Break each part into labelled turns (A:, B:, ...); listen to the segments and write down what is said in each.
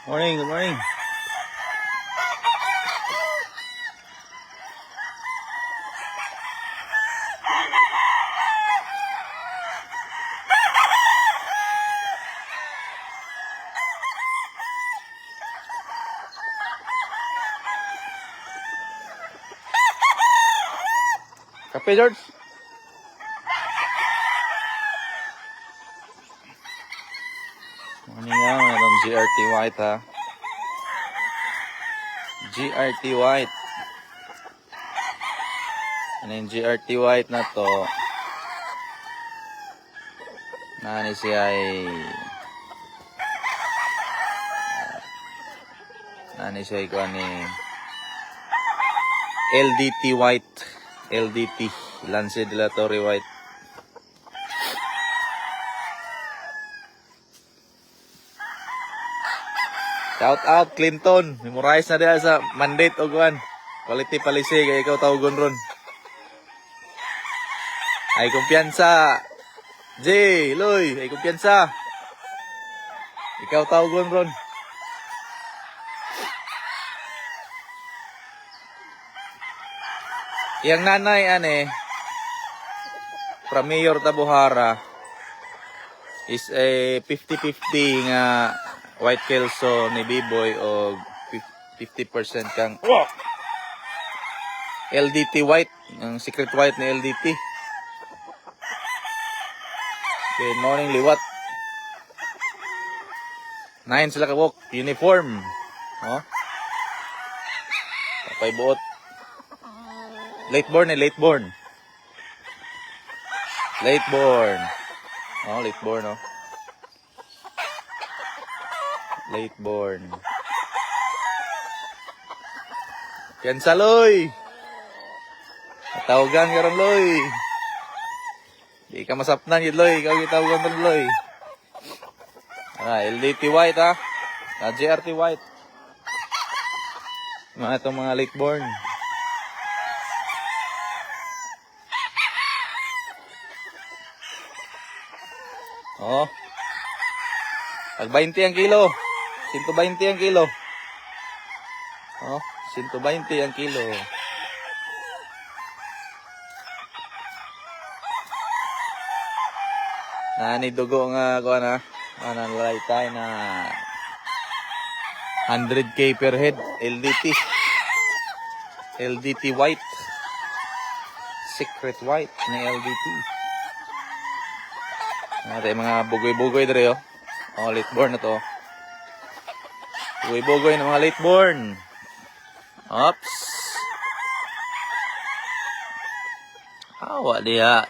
A: Morning, good morning. Kape, George? Morning nga, mayroong GRT White ha. GRT White. Ano yung GRT White na to? Nani siya ay... Nani siya ay kuha ni... LDT White. LDT. Lance de la Torre White. Shout out Clinton. Memorize na diya sa mandate o kuhan. Quality policy kaya ikaw tawagon ron. Ay kumpiyansa. J. Loy. Ay kumpiyansa. Ikaw tawagon ron. Yang nanay ane from Mayor Tabuhara is a 50-50 nga white kelso ni B-Boy o 50% kang LDT white, ang secret white ni LDT. Good morning, liwat. 9 sila kawok, uniform. Oh. Tapay buot. Late born. Late born, oh. Late born. Piyansa, Loy. Tawagan ka ron, Loy. Di ka masapnan yun, Loy. Ikaw gitawagan ron, Loy. LDT White, ha. JRT White. Mga itong mga late born. Oh. Pag 20 ang kilo. 120 ang kilo. Oh, 120 ang kilo. Nani dugo nga ko na. Ano laytay na 100k per head LDT. LDT white. Secret white na LDT. Natin mga bugoy-bugoy dere oh. Oh, late born na to. Bugoy-bugoy ng mga late born. Oops. Awa diya.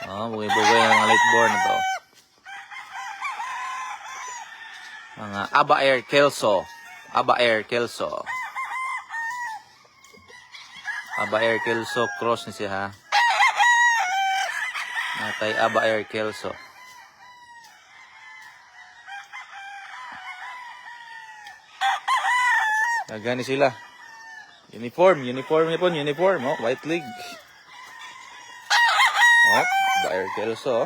A: Oh, bugoy-bugoy ng mga late born na to. Mga Aba Air Kelso. Aba Air Kelso. Aba Air Kelso cross ni siya ha. Natay Aba Air Kelso. Gani sila. Uniform niya po, uniform. Oh, white league. Oh, Aba Air Kelso.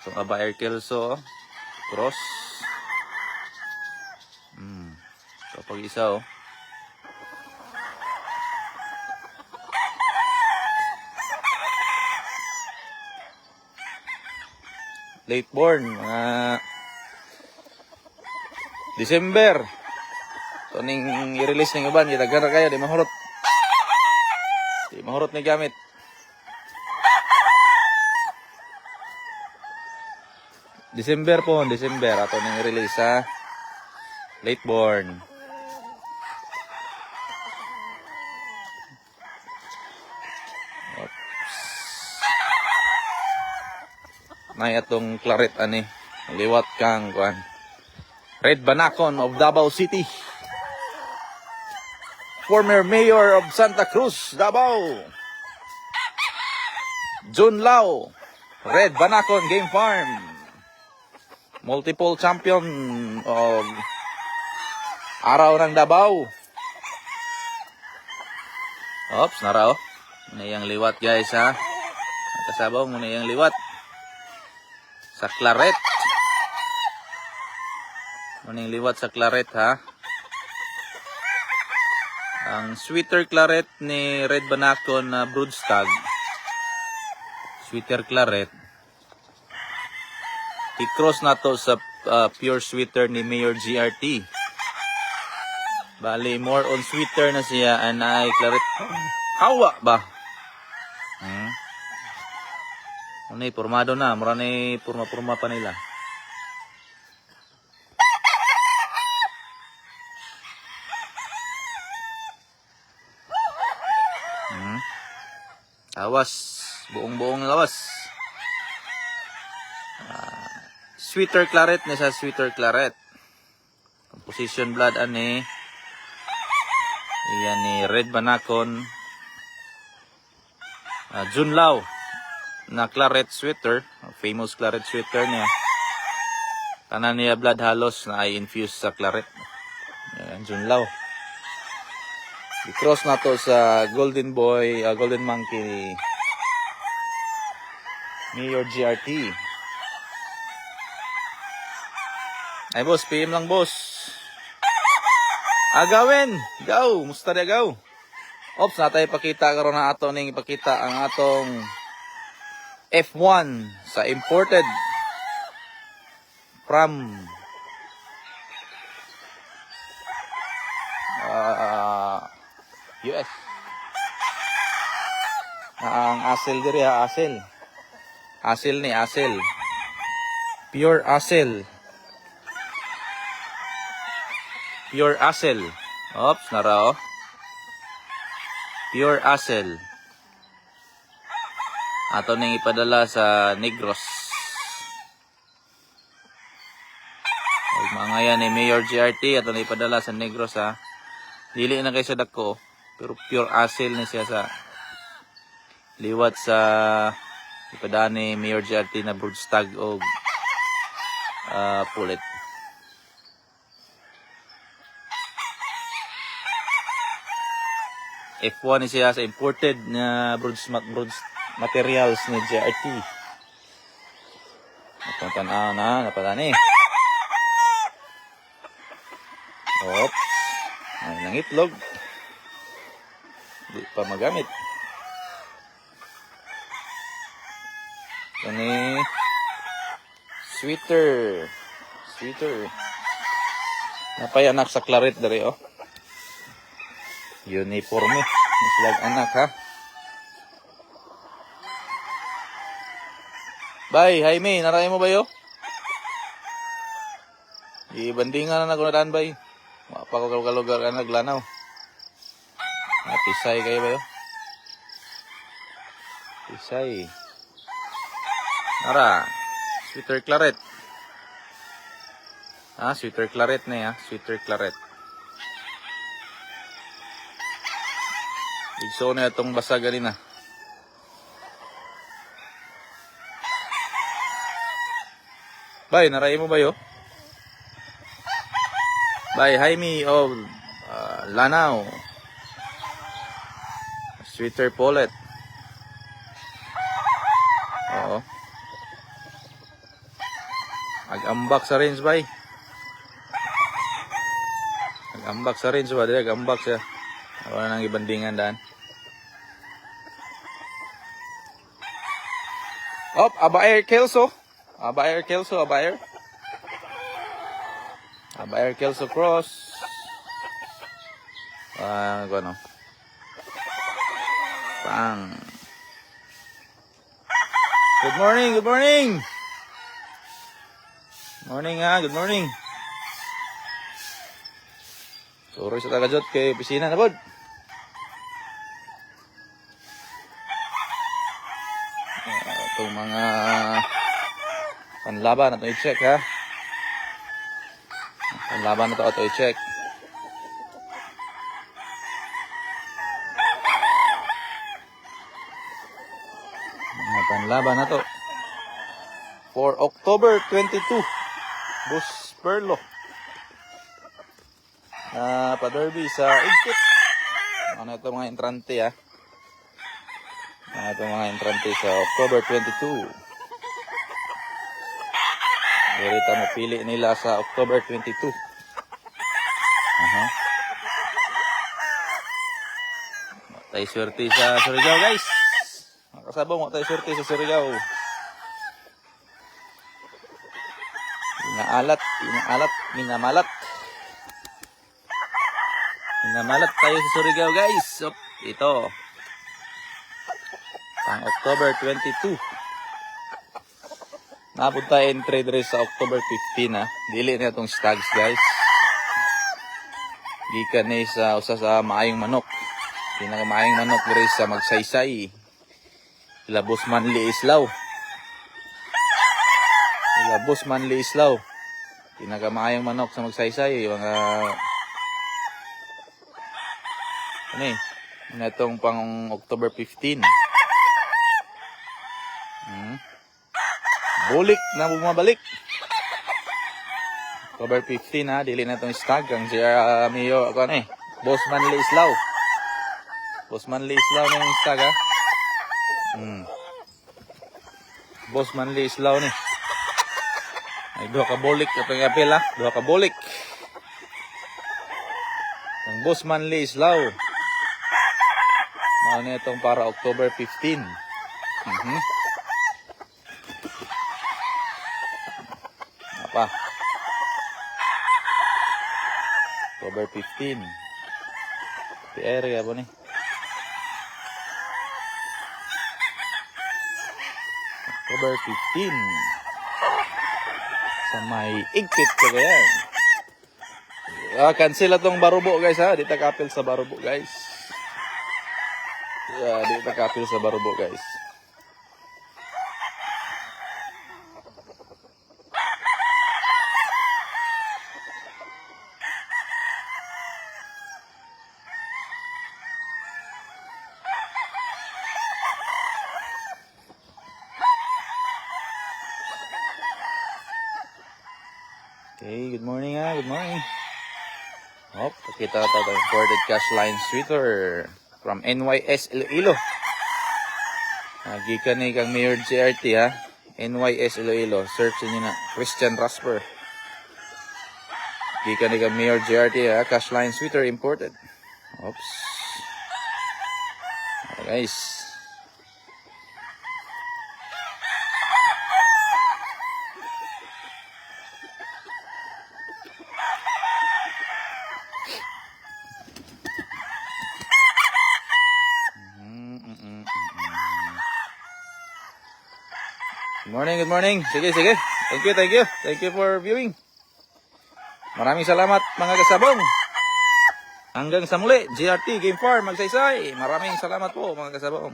A: So, Aba Air Kelso. Cross. So, pag isa oh. Late born, December. So, ning i-release ng iban, itagara kaya, di mahurot. Di mahurot na gamit. December po, December. Ato ning i-release ha. Late born. Nay atong claret ani liwat kang kuan Red Banacon of Davao City, former mayor of Santa Cruz, Davao, Jun Lau. Red Banacon Game Farm, multiple champion of Araw ng Davao. Oops, nara oh. Muna yung liwat guys ha. Kasabaw muna yung liwat sa claret. Muning liwat sa claret ha. Ang sweeter claret ni Red Banacon na broodstag. Sweeter claret. I-cross na to sa pure sweeter ni Mayor GRT. Bali, more on sweeter na siya and ay claret. Hawa ba? Unay, formado na. Mura na purma-purma pa nila. Lawas. Buong-buong lawas. Sweeter claret na sa sweeter claret. Composition blood ani. Iyan ni Red Banacon. Junlao na claret sweeter. Famous claret sweeter niya. Kanan niya blood halos na ay infused sa claret. Ayan, Junlao. I-cross na to sa Golden Boy, Golden Monkey Mayor GRT. Ay boss, PM lang boss. Agawin! Go! Musta na go? Ops, natay ipakita karon na ato ning ipakita ang atong F1 sa imported from US. Ang asel diri ha, asel. Asel ni asel. Pure asel. Pure asel. Oops, nara oh. Pure asel. Ato ning ipadala sa Negros. Ug mga yan ni Mayor GRT ato ning ipadala sa Negros ha. Dili na kay sa dako. Pero pure asel na siya sa liwat sa ipadaan ni Mayor GRT na broodstag o pullet. F1 ni siya sa imported na brood materials ni GRT. Itong tanaw na napatani. Oops. Ay nang itlog. Di pa magamit. Ini sweeter. Napay anak sa claret dari oh. Uniforme. Islag anak ha. Bay, Jaime, naray mo ba yo? Ibandingan na nagunadaan bay. Wapa ko kalugar ka naglanaw. Pisay kayo ba yun? Pisay. Nara. Sweeter claret. Sweeter claret na ya. Sweeter claret. Igso na itong basagan na. Bay, naray mo ba yun? Bay, Jaime of Lanao. Sweeter pullet. Oo. Ag-ambak sa range bay. Ag-ambak sa range ba? Ag-ambak siya. Wala nang ibandingan daan. Op, Abaer Kelso. Abaer Kelso, Abaer. Abaer Kelso cross. Ano? Bang. Good morning, good morning. Morning ha, good morning. Sorry sa tagajot kay opisina na bod. Itong mga panlaban na ito i-check ha. Panlaban na ito i-check. Panlaban na to for October 22 Bus Perlo pa-derby sa Igkit. Ano ito mga entrante ha. Ano ito mga entrante sa October 22. Dito mo pili nila sa October 22. Tayo swerte sa Surigao, guys. Mga kasabong, tayo swerte sa Surigao. Inaalat, minamalat. Minamalat tayo sa Surigao, guys. So, ito. Pang October 22. Naabot tayo in trade race sa October 15, ha. Dili na itong stags, guys. Gikan ni sa usa sa maayong manok. Pinakamaayong manok diri sa Magsaysay. Ilabos Manli Islaw. Ilabos Manli Islaw. Pinakamaayong manok sa Magsaysay. Mga ano eh. Itong pang October 15. Bulik na bumabalik. October 15, ha. Dili na itong stag. Ang siya Mayo. Ako ano eh. Boss Manli Islaw. Boss Manli Islaw na yung stag, ha. Boss Manli Islaw ni. Ay, duha ka bulik. Ito yung apel, ha. Duha ka bulik. Ang Boss Manli Islaw. Mao na itong para October 15. Apa? October 15. Di area po ni. October 15. Sa may igpit ko yan. Cancel atong barubo, guys, ha. Di ta kapil sa barubo, guys. Di ta kapil sa barubo, guys. Okay, good morning, ha. Good morning. Oh, pakita tayo ng imported cash line sweeter from NYS Iloilo. Gikan ni kang Mayor JRT, ha. NYS Iloilo. Search niyo na. Christian Rasper. Gikan ni kang Mayor JRT, ha. Cash line sweeter imported. Oops. Okay, guys. Good morning. Sige. Thank you. Thank you for viewing. Maraming salamat, mga kasabong. Hanggang sa muli, GRT Game Farm Magsaysay. Maraming salamat po, mga kasabong.